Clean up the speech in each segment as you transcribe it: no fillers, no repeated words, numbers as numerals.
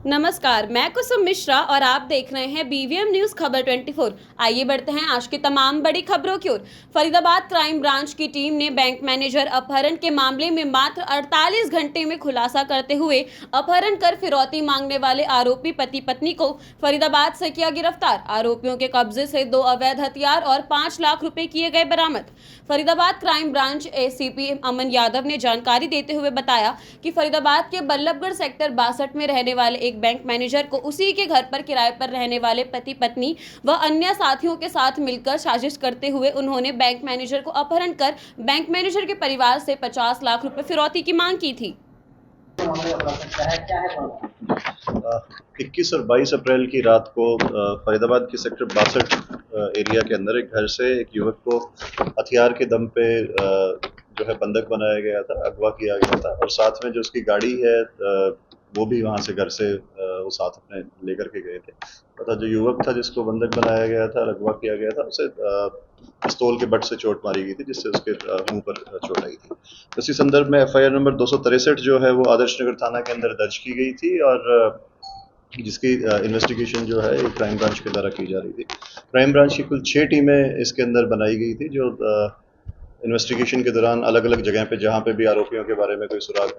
नमस्कार, मैं कुसुम मिश्रा और आप देख रहे हैं बीवीएम न्यूज खबर 24। आइए बढ़ते हैं आज की तमाम बड़ी खबरों की ओर। फरीदाबाद क्राइम ब्रांच की टीम ने बैंक मैनेजर अपहरण के मामले में मात्र 48 घंटे में खुलासा करते हुए अपहरण कर फिरौती मांगने वाले आरोपी पति पत्नी को फरीदाबाद से किया गिरफ्तार। आरोपियों के कब्जे से 2 अवैध हथियार और 5 लाख रुपए किए गए बरामद। फरीदाबाद क्राइम ब्रांच एसीपी अमन यादव ने जानकारी देते हुए बताया कि फरीदाबाद के बल्लभगढ़ सेक्टर 62 में रहने वाले एक बैंक मैनेजर को उसी के घर पर किराए पर रहने वाले पति पत्नी व अन्य साथियों के साथ मिलकर साजिश करते हुए उन्होंने बैंक मैनेजर को अपहरण कर बैंक मैनेजर के परिवार से 50 लाख रुपए फिरौती की मांग की थी। 21 और 22 अप्रैल की रात को फरीदाबाद के सेक्टर 62 एरिया के अंदर एक घर से एक युवक को हथियार के दम पे जो है बंधक बनाया गया था, अगवा किया गया था और साथ में जो उसकी गाड़ी है वो भी वहां से घर से वो साथ अपने लेकर के गए थे तथा जो युवक था जिसको बंधक बनाया गया था, अगवा किया गया था, उसे पिस्तौल के बट से चोट मारी गई थी जिससे उसके मुंह पर चोट आई थी। इसी संदर्भ में एफआईआर नंबर 263 जो है वो आदर्श नगर थाना के अंदर दर्ज की गई थी और जिसकी इन्वेस्टिगेशन जो है क्राइम ब्रांच के द्वारा की जा रही थी। क्राइम ब्रांच की कुल 6 टीमें इसके अंदर बनाई गई थी जो इन्वेस्टिगेशन के दौरान अलग अलग जगह पे जहाँ पे भी आरोपियों के बारे में कोई सुराग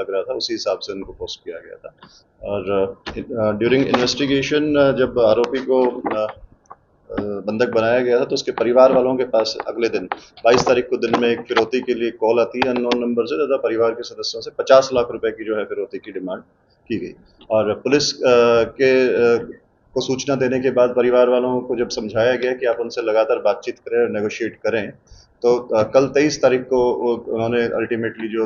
लग रहा था उसी हिसाब से उनको पोस्ट किया गया था। और ड्यूरिंग इन्वेस्टिगेशन जब आरोपी को बंधक बनाया गया था तो उसके परिवार वालों के पास अगले दिन 22 तारीख को दिन में एक फिरौती के लिए कॉल आती है अननोन नंबर से तथा परिवार के सदस्यों से 50 लाख रुपए की जो है फिरौती की डिमांड की गई। और पुलिस को सूचना देने के बाद परिवार वालों को जब समझाया गया कि आप उनसे लगातार बातचीत करें और नेगोशिएट करें तो कल 23 तारीख को उन्होंने अल्टीमेटली जो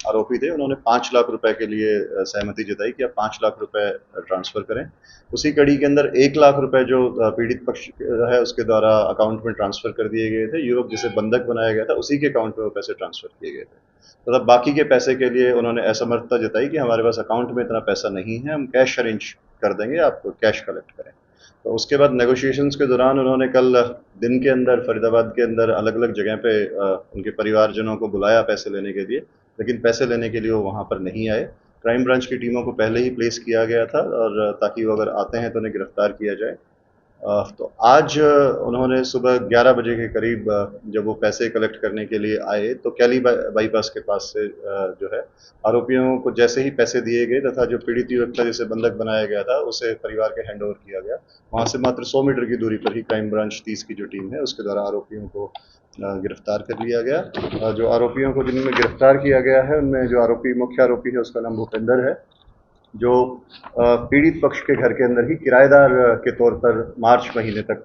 आरोपी थे उन्होंने 5 लाख रुपए के लिए सहमति जताई कि आप 5 लाख रुपए ट्रांसफर करें। उसी कड़ी के अंदर 1 लाख रुपए जो पीड़ित पक्ष है उसके द्वारा अकाउंट में ट्रांसफर कर दिए गए थे। युवक जिसे बंधक बनाया गया था उसी के अकाउंट में वो पैसे ट्रांसफर किए गए थे। मतलब बाकी के पैसे के लिए उन्होंने असमर्थता जताई कि हमारे पास अकाउंट में इतना पैसा नहीं है, हम कैश अरेंज कर देंगे, आप कैश कलेक्ट करें। तो उसके बाद नेगोशिएशंस के दौरान उन्होंने कल दिन के अंदर फरीदाबाद के अंदर अलग अलग जगह पे उनके परिवारजनों को बुलाया पैसे लेने के लिए, लेकिन पैसे लेने के लिए वो वहाँ पर नहीं आए। क्राइम ब्रांच की टीमों को पहले ही प्लेस किया गया था और ताकि वो अगर आते हैं तो उन्हें गिरफ्तार किया जाए। तो आज उन्होंने सुबह 11 बजे के करीब जब वो पैसे कलेक्ट करने के लिए आए तो कैली बाईपास के पास से जो है आरोपियों को जैसे ही पैसे दिए गए तथा जो पीड़ित युवक था जिसे बंधक बनाया गया था उसे परिवार के हैंड ओवर किया गया। वहाँ से मात्र 100 मीटर की दूरी पर ही क्राइम ब्रांच 30 की जो टीम है उसके द्वारा आरोपियों को गिरफ्तार कर लिया गया। जो आरोपियों को जिनमें गिरफ्तार किया गया है उनमें जो मुख्य आरोपी है उसका नाम भूपेंद्र है, जो पीड़ित पक्ष के घर के अंदर ही किराएदार के तौर पर मार्च महीने तक,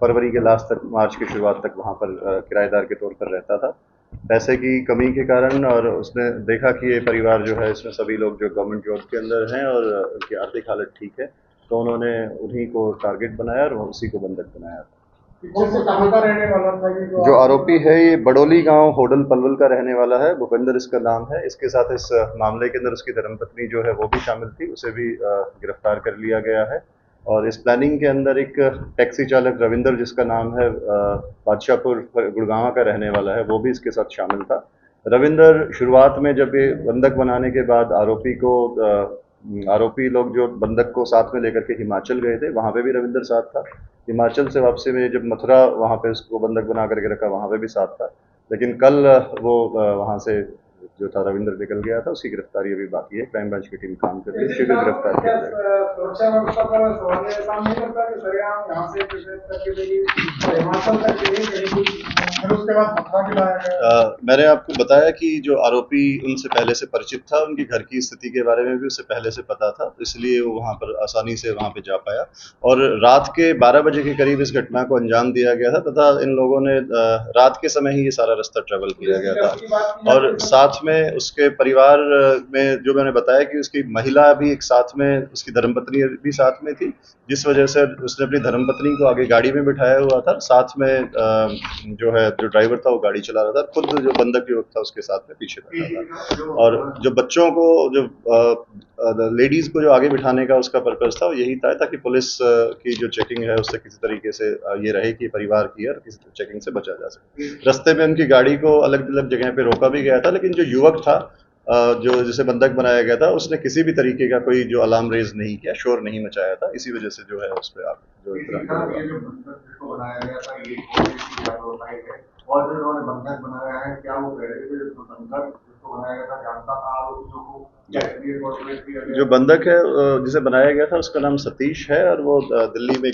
फरवरी के लास्ट तक, मार्च की शुरुआत तक वहाँ पर किराएदार के तौर पर रहता था। पैसे की कमी के कारण और उसने देखा कि ये परिवार जो है इसमें सभी लोग जो गवर्नमेंट जॉब के अंदर हैं और उनकी आर्थिक हालत ठीक है तो उन्होंने उन्हीं को टारगेट बनाया और उसी को बंधक बनाया। रहने वाला था जो आरोपी है ये बडोली गांव होडल पलवल का रहने वाला है, भूपेंद्र इसका नाम है। इसके साथ इस मामले के अंदर उसकी धर्मपत्नी जो है वो भी शामिल थी, उसे भी गिरफ्तार कर लिया गया है। और इस प्लानिंग के अंदर एक टैक्सी चालक रविंदर जिसका नाम है बादशाहपुर गुड़गांव का रहने वाला है वो भी इसके साथ शामिल था। रविंदर शुरुआत में जब ये बंधक बनाने के बाद आरोपी लोग जो बंधक को साथ में लेकर के हिमाचल गए थे वहाँ पे भी रविंदर साथ था। हिमाचल से वापसी में जब मथुरा वहाँ पे उसको बंधक बना करके रखा वहाँ पे भी साथ था, लेकिन कल वो वहाँ से जो था रविंदर निकल गया था, उसकी गिरफ्तारी अभी बाकी है। क्राइम ब्रांच की टीम काम कर रही है, शीघ्र गिरफ्तार किया जाएगा। सुरक्षा व्यवस्था पर सवाल ये काम नहीं करता कि सरेआम यहाँ से प्रेजेंट करके देगी हिमाचल तक के लिए फिर उसके बाद मथुरा के लाया गया। मैंने आपको बताया कि जो आरोपी उनसे पहले से परिचित था, उनकी घर की स्थिति के बारे में भी उसे पहले से पता था, इसलिए वो वहाँ पर आसानी से वहाँ पे जा पाया और रात के 12 बजे के करीब इस घटना को अंजाम दिया गया था तथा इन लोगों ने रात के समय ही ये सारा रास्ता ट्रेवल किया गया था। और साथ में उसके परिवार में जो मैंने बताया कि उसकी महिला भी एक साथ में, उसकी धर्मपत्नी भी साथ में थी, जिस वजह से उसने अपनी धर्मपत्नी को आगे गाड़ी में बिठाया हुआ था, साथ में जो ड्राइवर था वो गाड़ी चला रहा था, खुद जो बंधक युवक था उसके साथ में पीछे बैठा था। और जो बच्चों को, जो लेडीज को जो आगे बिठाने का उसका पर्पस था वो यही था ताकि पुलिस की जो चेकिंग है उससे किसी तरीके से ये रहे कि परिवार की है और किसी चेकिंग से बचा जा सके। रास्ते में उनकी गाड़ी को अलग अलग जगह पे रोका भी गया था, लेकिन जो युवक था जो जिसे बंधक बनाया गया था उसने किसी भी तरीके का कोई जो अलार्म रेज नहीं किया, शोर नहीं मचाया था, इसी वजह से जो है उस पर आप जो इतना ये जो बंधक जिसको बनाया गया था ये है और जो इन्होंने बंधक बनाया है क्या वो कह रहे थे जो बंधक जिसको बनाया गया था जानता था आरोपियों को या इसलिए कॉर्पोरेट किया गया? जो बंधक है जिसे बनाया गया था उसका नाम सतीश है और वो दिल्ली में एक